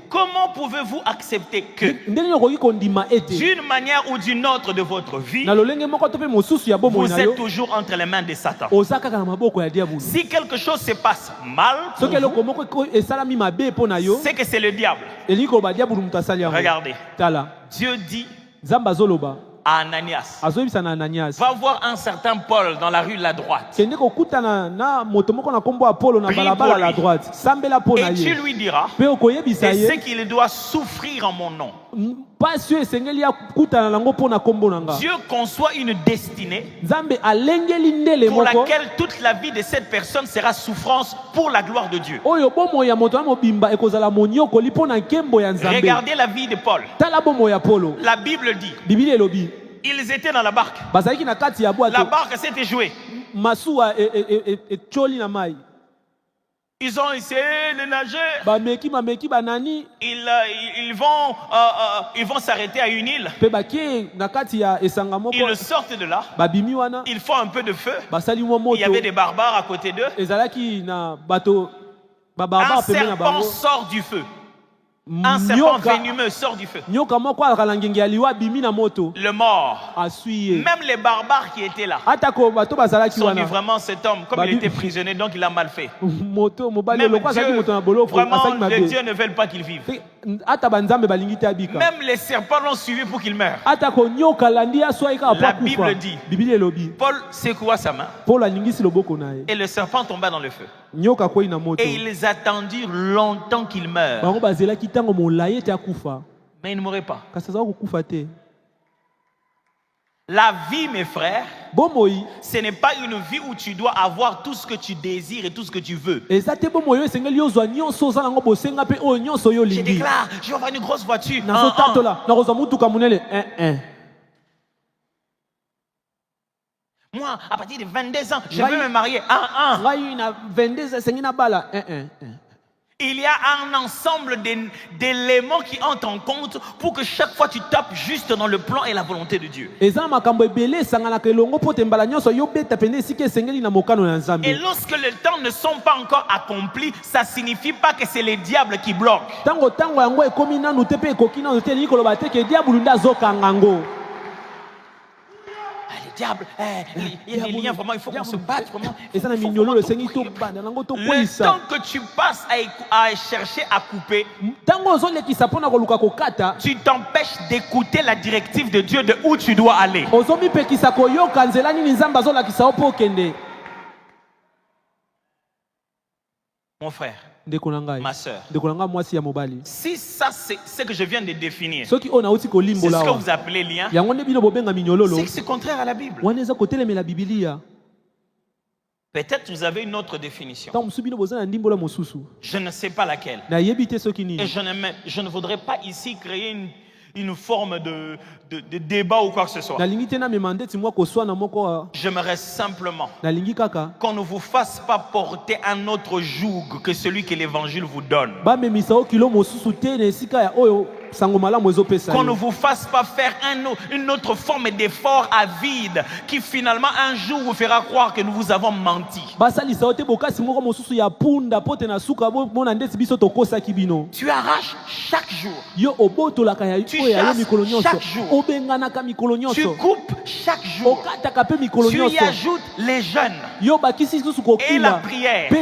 Comment pouvez-vous accepter que d'une manière ou d'une autre de votre vie, vous êtes toujours entre les mains de Satan? Si quelque chose se passe mal, c'est que c'est le diable. Regardez. Dieu dit à Ananias, va voir un certain Paul dans la rue de la droite. Prie pour lui. Et tu lui diras et c'est qu'il doit souffrir en mon nom. Dieu conçoit une destinée pour laquelle toute la vie de cette personne sera souffrance pour la gloire de Dieu. Regardez la vie de Paul. La Bible dit ils étaient dans la barque. La barque s'est échouée. Ils ont essayé de nager. Ils vont s'arrêter à une île. Ils sortent de là. Ils font un peu de feu. Il y avait des barbares à côté d'eux. Un serpent sort du feu. Un serpent venimeux sort du feu. Le mort. Même les barbares qui étaient là sont dit vraiment cet homme, comme il était prisonnier, donc il a mal fait. Même Dieu, vraiment, les dieux ne veulent pas qu'il vive. Même les serpents l'ont suivi pour qu'il meure. La Bible dit, Paul secoua sa main et le serpent tomba dans le feu. Et ils attendirent longtemps qu'il meure. Mais il ne mourrait pas. La vie, mes frères, ce n'est pas une vie où tu dois avoir tout ce que tu désires et tout ce que tu veux. Je déclare, je vais avoir une grosse voiture. Moi, à partir de 22 ans, je veux me marier. Il y a un ensemble d'éléments qui entrent en compte pour que chaque fois tu tapes juste dans le plan et la volonté de Dieu. Et lorsque les temps ne sont pas encore accomplis, ça ne signifie pas que c'est les diables qui bloquent. Diable, il y a des liens vraiment, il faut qu'on se batte vraiment. Le temps que tu passes à chercher à couper, tu t'empêches d'écouter la directive de Dieu de où tu dois aller. Mon frère, ma soeur, si ça c'est ce que je viens de définir, c'est ce que vous appelez lien, c'est que c'est contraire à la Bible. Peut-être vous avez une autre définition. Je ne sais pas laquelle. Et je ne voudrais pas ici créer une forme de débat ou quoi que ce soit. J'aimerais simplement qu'on ne vous fasse pas porter un autre joug que celui que l'évangile vous donne. Qu'on ne vous fasse pas faire une autre forme d'effort à vide qui finalement un jour vous fera croire que nous vous avons menti. Tu arraches chaque jour. Tu chasses chaque jour. Tu coupes chaque jour. Tu y ajoutes les jeûnes et la prière. Tu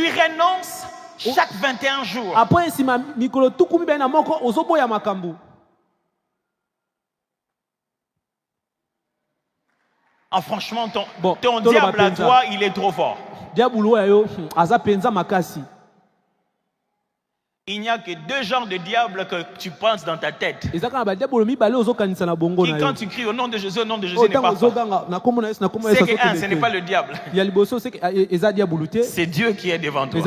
renonces chaque 21 jours. Franchement, ton diable à toi, il est trop fort. Il n'y a que deux genres de diables que tu penses dans ta tête. Qui, quand tu cries au nom de Jésus n'est pas fort. C'est que un, ce n'est pas le diable. C'est Dieu qui est devant toi.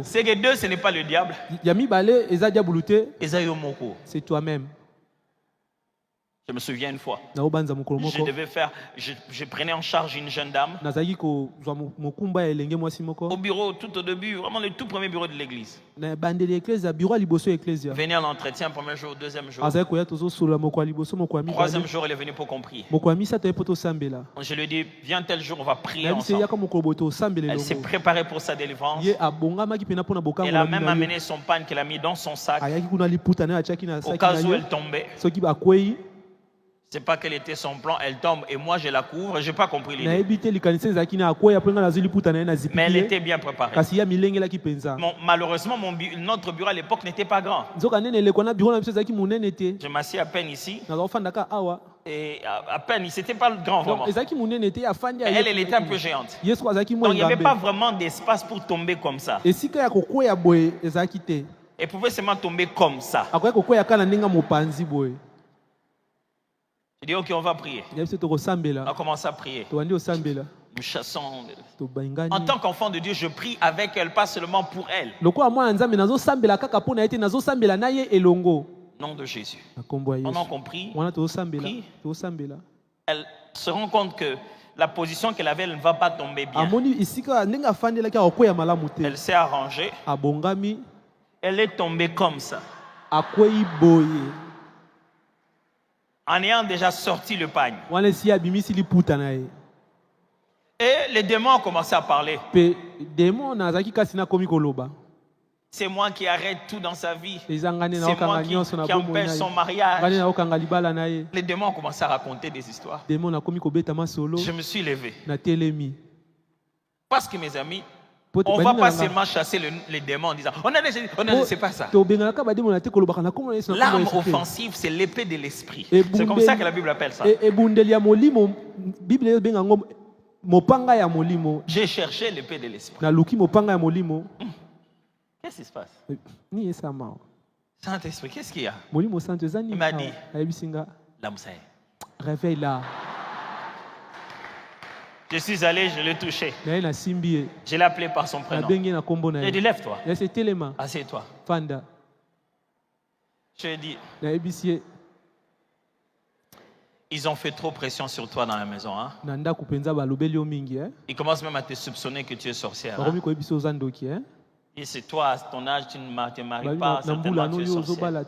C'est que deux, ce n'est pas le diable. C'est toi-même. Je me souviens une fois, je prenais en charge une jeune dame au bureau, tout au début, vraiment le tout premier bureau de l'église. Venait à l'entretien, premier jour, deuxième jour. Troisième jour, elle est venue pour qu'on prie. Je lui ai dit, viens tel jour, on va prier ensemble. Elle s'est préparée pour sa délivrance. Elle a même amené son pain qu'elle a mis dans son sac au cas où elle tombait. C'est pas quel était son plan, elle tombe et moi je la couvre, j'ai pas compris l'idée. Mais elle était bien préparée. Malheureusement, notre bureau à l'époque n'était pas grand. Je m'assieds à peine ici. Et à peine, c'était pas grand vraiment. Et elle était un peu géante. Donc il n'y avait pas vraiment d'espace pour tomber comme ça. Elle pouvait seulement tomber comme ça. J'ai dit, ok, on va prier. On a commencé à prier. Nous chassons. En tant qu'enfant de Dieu, je prie avec elle, pas seulement pour elle. Nom de Jésus. Pendant qu'on prie, elle se rend compte que la position qu'elle avait, elle ne va pas tomber bien. Elle s'est arrangée. Elle est tombée comme ça. En ayant déjà sorti le pagne. Et les démons ont commencé à parler. C'est moi qui arrête tout dans sa vie. C'est moi qui empêche son mariage. Les démons ont commencé à raconter des histoires. Je me suis levé. Parce que mes amis, on ne va pas seulement chasser les démons en disant on a déjà dit, c'est pas ça. L'arme offensive, c'est l'épée de l'esprit. C'est comme ça que la Bible appelle ça. J'ai cherché l'épée de l'esprit. Qu'est-ce qui se passe? Saint-Esprit, qu'est-ce qu'il y a? Il m'a dit, réveille-la. Je suis allé, je l'ai touché. Je l'ai appelé par son prénom. J'ai dit, lève-toi. Assieds-toi. Je lui ai dit, ils ont fait trop pression sur toi dans la maison. Hein? Ils commencent même à te soupçonner que tu es sorcière. Hein? Et c'est toi, à ton âge, tu ne te maries pas, certainement tu es sorcière.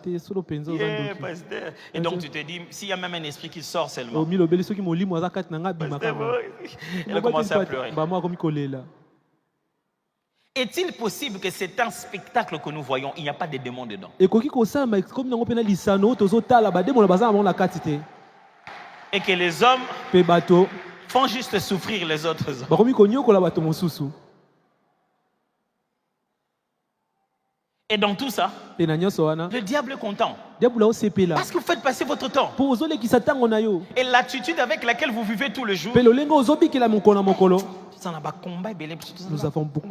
Et donc tu te dis, s'il y a même un esprit qui sort seulement. Elle a commencé à pleurer. Est-il possible que c'est un spectacle que nous voyons, il n'y a pas de démons dedans? Et que les hommes font juste souffrir les autres hommes. Et dans tout ça, le diable est content. Parce que vous faites passer votre temps. Et l'attitude avec laquelle vous vivez tout le jour. Nous avons beaucoup.